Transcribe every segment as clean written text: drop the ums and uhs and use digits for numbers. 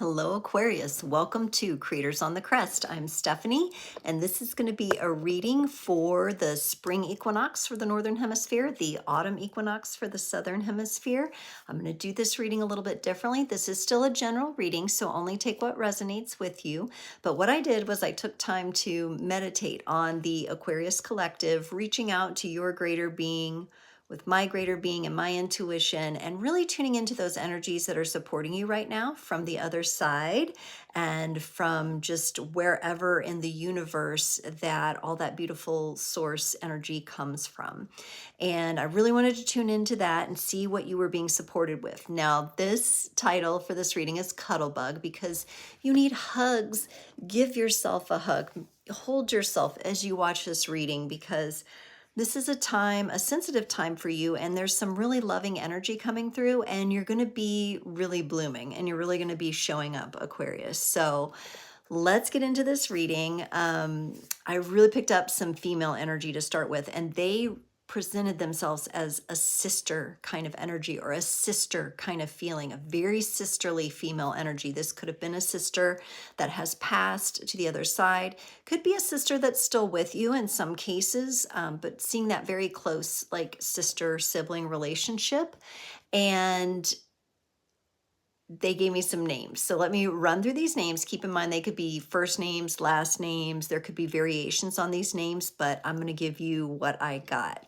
Hello, Aquarius. Welcome to Creators on the Crest. I'm Stephanie, and this is going to be a reading for the spring equinox for the Northern Hemisphere, the autumn equinox for the Southern Hemisphere. I'm going to do this reading a little bit differently. This is still a general reading, so only take what resonates with you. But what I did was I took time to meditate on the Aquarius collective, reaching out to your greater being, with my greater being and my intuition, and really tuning into those energies that are supporting you right now from the other side and from just wherever in the universe that all that beautiful source energy comes from. And I really wanted to tune into that and see what you were being supported with. Now, this title for this reading is Cuddle Bug because you need hugs. Give yourself a hug. Hold yourself as you watch this reading because this is a time, a sensitive time for you, and there's some really loving energy coming through, and you're going to be really blooming, and you're really going to be showing up, Aquarius. So let's get into this reading. I really picked up some female energy to start with, and they presented themselves as a sister kind of energy or a sister kind of feeling, a very sisterly female energy. This could have been a sister that has passed to the other side, could be a sister that's still with you in some cases, but seeing that very close like sister sibling relationship. And they gave me some names. So let me run through these names. Keep in mind, they could be first names, last names. There could be variations on these names, but I'm going to give you what I got.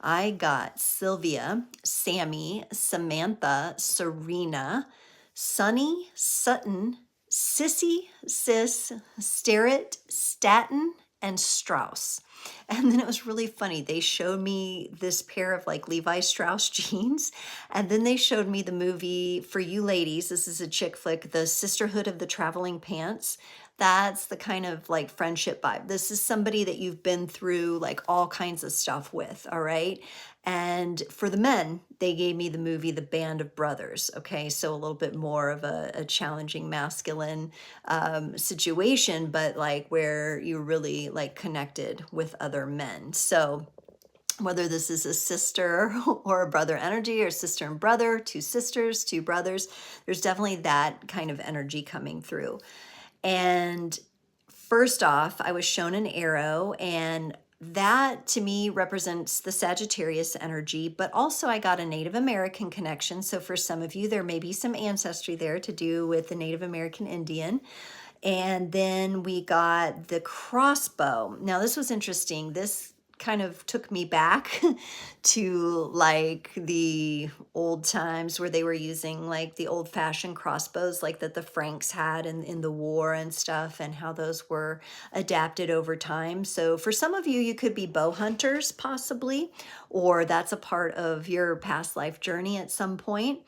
I got Sylvia, Sammy, Samantha, Serena, Sunny, Sutton, Sissy, Sis, Starrett, Staten, and Strauss. And then it was really funny. They showed me this pair of like Levi Strauss jeans. And then they showed me the movie, for you ladies, this is a chick flick, The Sisterhood of the Traveling Pants. That's the kind of like friendship vibe. This is somebody that you've been through like all kinds of stuff with, all right? And for the men, they gave me the movie The Band of Brothers, okay? So a little bit more of a challenging masculine situation, but like where you really like connected with other men. So whether this is a sister or a brother energy or sister and brother, two sisters, two brothers, there's definitely that kind of energy coming through. And first off, I was shown an arrow, and that to me represents the Sagittarius energy, but also I got a Native American connection. So for some of you, there may be some ancestry there to do with the Native American Indian. And then we got the crossbow. Now this was interesting. This kind of took me back to like the old times where they were using like the old-fashioned crossbows like that the Franks had in the war and stuff, and how those were adapted over time. So for some of you, you could be bow hunters possibly, or that's a part of your past life journey at some point.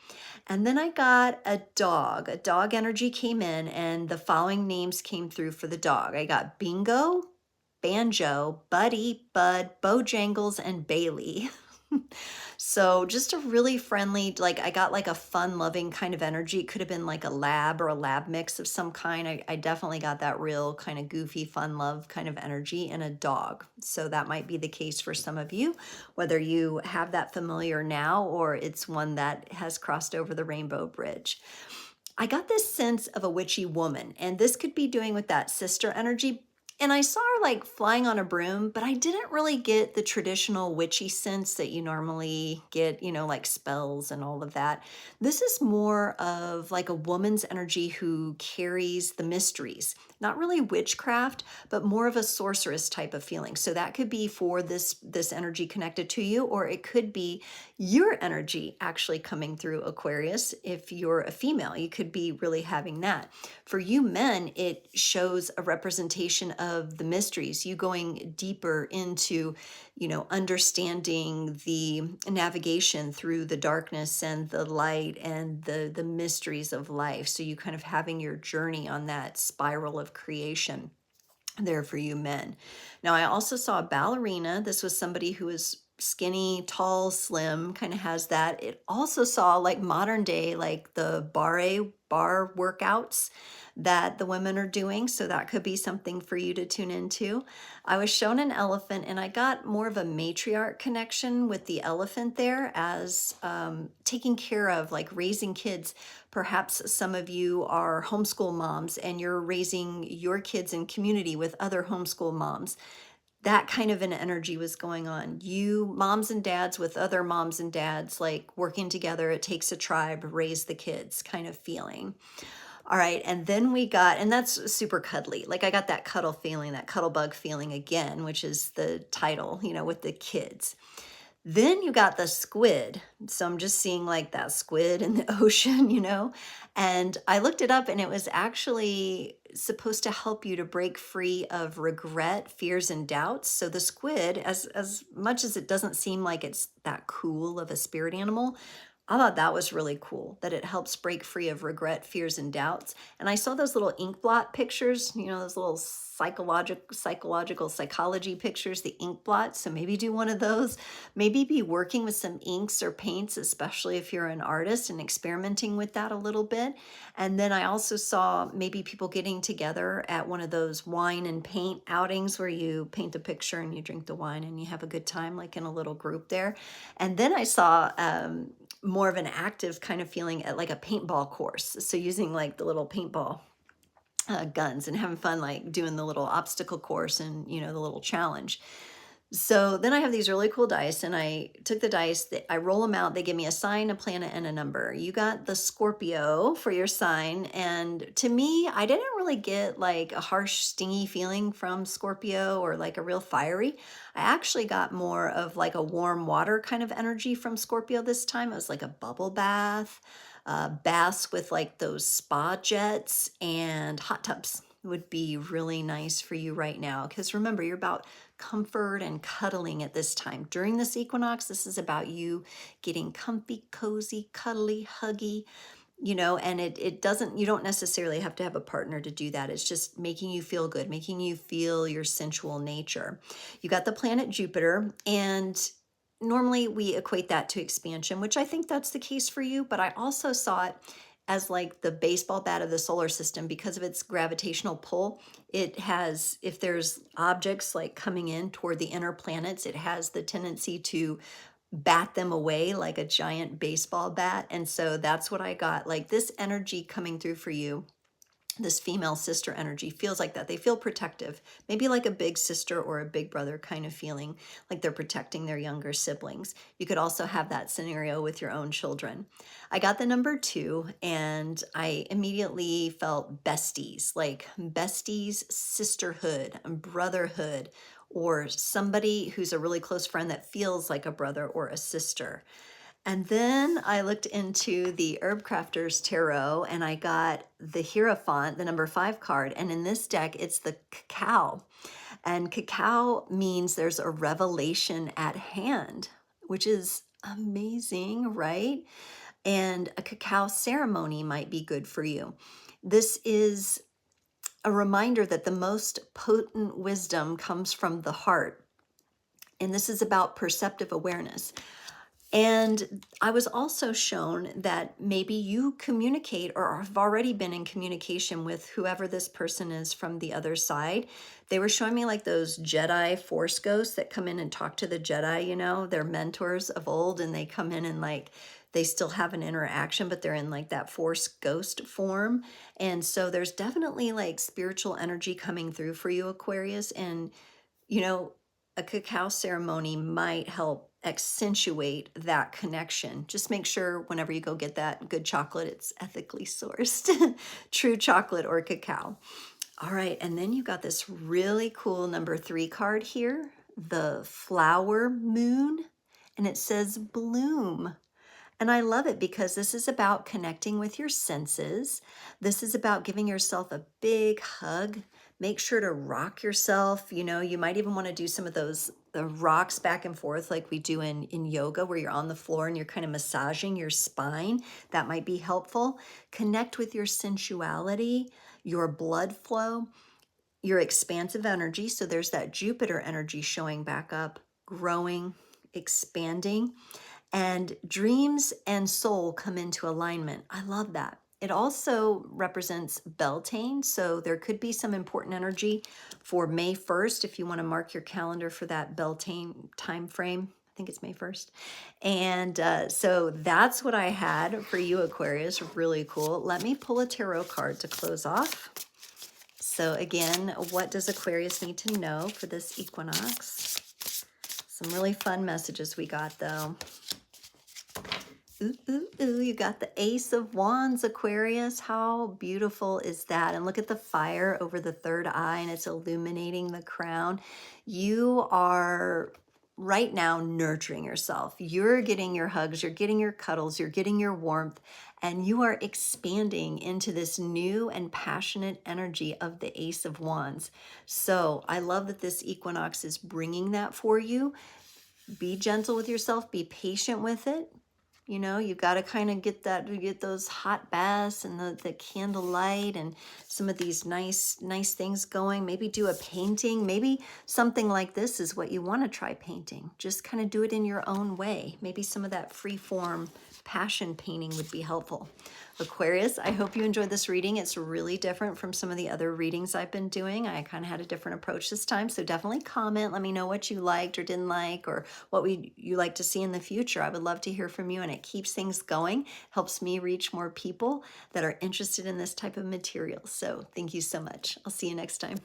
And then I got a dog. A dog energy came in, and the following names came through for the dog. I got Bingo, Banjo, Buddy, Bud, Bojangles, and Bailey. So just a really friendly, like I got like a fun loving kind of energy. It could have been like a lab or a lab mix of some kind. I definitely got that real kind of goofy fun love kind of energy in a dog. So that might be the case for some of you, whether you have that familiar now or it's one that has crossed over the rainbow bridge. I got this sense of a witchy woman, and this could be doing with that sister energy. And I saw her like flying on a broom, but I didn't really get the traditional witchy sense that you normally get, you know, like spells and all of that. This is more of like a woman's energy who carries the mysteries, not really witchcraft, but more of a sorceress type of feeling. So that could be for this energy connected to you, or it could be your energy actually coming through, Aquarius. If you're a female, you could be really having that. For you men, it shows a representation of the mysteries, you going deeper into, you know, understanding the navigation through the darkness and the light and the mysteries of life. So you kind of having your journey on that spiral of creation there for you men. Now, I also saw a ballerina. This was somebody who was skinny, tall, slim, kind of has that. It also saw like modern day, like the bar workouts that the women are doing. So that could be something for you to tune into. I was shown an elephant and I got more of a matriarch connection with the elephant there as taking care of like raising kids. Perhaps some of you are homeschool moms and you're raising your kids in community with other homeschool moms. That kind of an energy was going on. You moms and dads with other moms and dads, like working together, it takes a tribe, raise the kids kind of feeling. All right, and then we got, and that's super cuddly. Like I got that cuddle feeling, that cuddle bug feeling again, which is the title, with the kids. Then you got the squid. So I'm just seeing like that squid in the ocean. And I looked it up and it was actually supposed to help you to break free of regret, fears, and doubts. So the squid, as much as it doesn't seem like it's that cool of a spirit animal, I thought that was really cool, that it helps break free of regret, fears, and doubts. And I saw those little ink blot pictures, those little psychology pictures, the ink blot. So maybe do one of those. Maybe be working with some inks or paints, especially if you're an artist, and experimenting with that a little bit. And then I also saw maybe people getting together at one of those wine and paint outings where you paint a picture and you drink the wine and you have a good time, like in a little group there. And then I saw more of an active kind of feeling at like a paintball course. So using like the little paintball guns and having fun, like doing the little obstacle course and, the little challenge. So then I have these really cool dice and I took the dice, I roll them out. They give me a sign, a planet, and a number. You got the Scorpio for your sign. And to me, I didn't really get like a harsh, stingy feeling from Scorpio or like a real fiery. I actually got more of like a warm water kind of energy from Scorpio this time. It was like a bubble bath, baths with like those spa jets, and hot tubs would be really nice for you right now. Because remember, you're about comfort and cuddling at this time. During this equinox, this is about you getting comfy, cozy, cuddly, huggy, and it doesn't, you don't necessarily have to have a partner to do that. It's just making you feel good, making you feel your sensual nature. You got the planet Jupiter, and normally we equate that to expansion, which I think that's the case for you, but I also saw it as like the baseball bat of the solar system because of its gravitational pull. It has, if there's objects like coming in toward the inner planets, it has the tendency to bat them away like a giant baseball bat. And so that's what I got, like this energy coming through for you. This female sister energy feels like that. They feel protective, maybe like a big sister or a big brother kind of feeling, like they're protecting their younger siblings. You could also have that scenario with your own children. I got the number 2 and I immediately felt besties, like besties, sisterhood, brotherhood, or somebody who's a really close friend that feels like a brother or a sister. And then I looked into the Herbcrafter's tarot and I got the Hierophant, the number 5 card. And in this deck, it's the cacao. And cacao means there's a revelation at hand, which is amazing, right? And a cacao ceremony might be good for you. This is a reminder that the most potent wisdom comes from the heart. And this is about perceptive awareness. And I was also shown that maybe you communicate or have already been in communication with whoever this person is from the other side. They were showing me like those Jedi Force ghosts that come in and talk to the Jedi, they're mentors of old, and they come in and like they still have an interaction, but they're in like that Force ghost form. And so there's definitely like spiritual energy coming through for you, Aquarius. And, a cacao ceremony might help accentuate that connection. Just make sure whenever you go get that good chocolate, it's ethically sourced, true chocolate or cacao. All right, and then you got this really cool number 3 card here, the flower moon, and it says bloom. And I love it because this is about connecting with your senses. This is about giving yourself a big hug. Make sure to rock yourself. You might even want to do some of the rocks back and forth like we do in yoga, where you're on the floor and you're kind of massaging your spine. That might be helpful. Connect with your sensuality, your blood flow, your expansive energy. So there's that Jupiter energy showing back up, growing, expanding, and dreams and soul come into alignment. I love that. It also represents Beltane, so there could be some important energy for May 1st if you want to mark your calendar for that Beltane time frame. I think it's May 1st. And so that's what I had for you, Aquarius. Really cool. Let me pull a tarot card to close off. So again, what does Aquarius need to know for this equinox? Some really fun messages we got, though. Ooh, ooh, ooh, you got the Ace of Wands, Aquarius. How beautiful is that? And look at the fire over the third eye, and it's illuminating the crown. You are right now nurturing yourself. You're getting your hugs, you're getting your cuddles, you're getting your warmth, and you are expanding into this new and passionate energy of the Ace of Wands. So I love that this equinox is bringing that for you. Be gentle with yourself, be patient with it. You know, you got to kind of get those hot baths and the candlelight and some of these nice things going. Maybe do a painting. Maybe something like this is what you want to try painting. Just kind of do it in your own way. Maybe some of that free form passion painting would be helpful. Aquarius, I hope you enjoyed this reading. It's really different from some of the other readings I've been doing. I kind of had a different approach this time, so definitely comment. Let me know what you liked or didn't like, or what you like to see in the future. I would love to hear from you, and it keeps things going, helps me reach more people that are interested in this type of material. So thank you so much. I'll see you next time.